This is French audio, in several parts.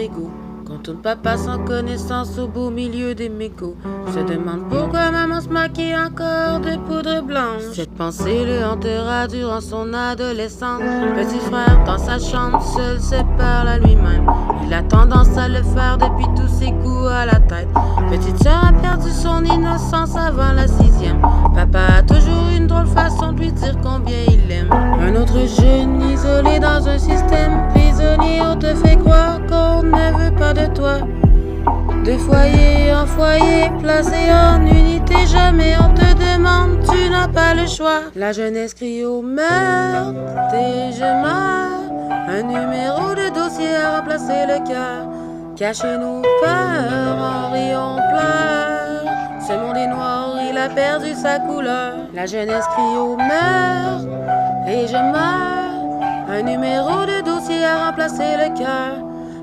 frigo. Quand tourne papa sans connaissance au beau milieu des mégots. Se demande pourquoi maman se maquille encore de poudre blanche. Cette pensée le hantera durant son adolescence. Petit frère dans sa chambre seul se parle à lui-même. Il a tendance à le faire depuis tous ses coups à la tête. Petite sœur a perdu son innocence avant la 6e. Papa a toujours une drôle façon de lui dire combien il l'aime. Un autre jeune isolé dans un système prisonnier. On te fait croire qu'on ne veut pas de toi. De foyer en foyer, placé en unité, jamais on te demande, tu n'as pas le choix. La jeunesse crie au meurtre et je meurs. Un numéro de dossier à remplacer le cœur. Cacher nos peurs, en rit, on pleure. Ce monde est noir, il a perdu sa couleur. La jeunesse crie au meurtre et je meurs. Un numéro de dossier à remplacer le cœur.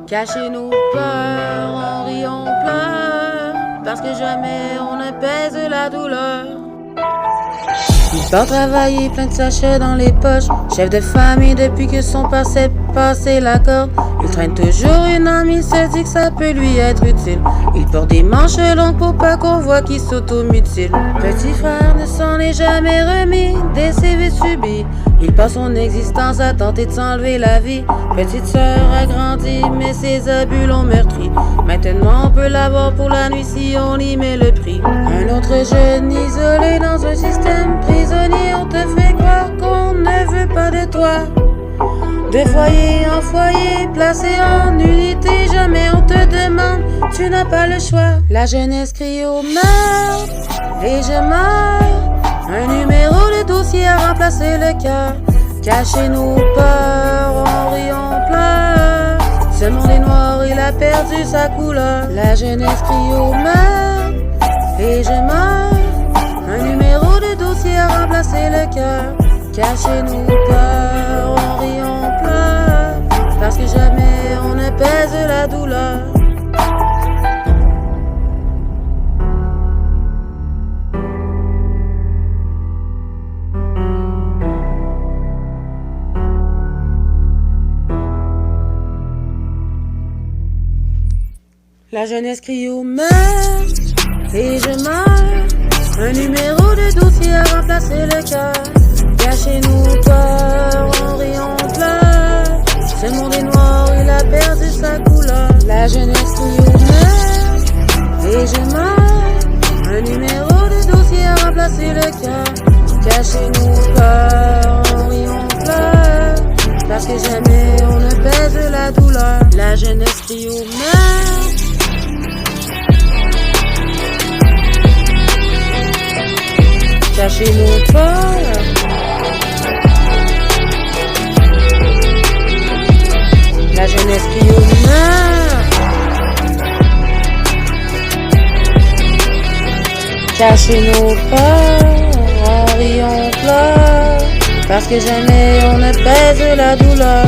Cacher nos peurs, on rit, on pleure. Parce que jamais on ne pèse la douleur. Il part travailler plein de sachets dans les poches. Chef de famille depuis que son père s'est passé la corde. Il traîne toujours une amie, se dit que ça peut lui être utile. Il porte des manches longues pour pas qu'on voit qu'il s'automutile. Petit frère ne s'en est jamais remis des CV subis. Il passe son existence à tenter de s'enlever la vie. Petite sœur a grandi, mais ses abus l'ont meurtri. Maintenant on peut l'avoir pour la nuit si on y met le prix. Un autre jeune isolé dans un système prisonnier. On te fait croire qu'on ne veut pas de toi. De foyer en foyer, placé en unité, jamais on te demande, tu n'as pas le choix. La jeunesse crie au meurtre et je meurs. Un numéro de dossier à remplacer le cœur. Cacher nos peurs, on rit, on pleure. Ce monde est noir, il a perdu sa couleur. La jeunesse crie au meurtre et je meurs. Un numéro de dossier à remplacer le cœur. Cacher nos peurs, on rit, on pleure. Parce que jamais on ne pèse la douleur. La jeunesse crie au meurtre et je meurs. Un numéro de dossier à remplacer le cœur. Cacher nos peurs, on rit, on pleure. Ce monde est noir, il a perdu sa couleur. La jeunesse crie au meurtre et je meurs. Un numéro de dossier à remplacer le cœur. Cacher nos peurs, on rit, on pleure. Parce que jamais on ne pèse la douleur. La jeunesse crie au meurtre. Cacher nos peurs. La jeunesse crie au meurtre. Cacher nos peurs, on rit, on pleure. Parce que jamais on ne pèse la douleur.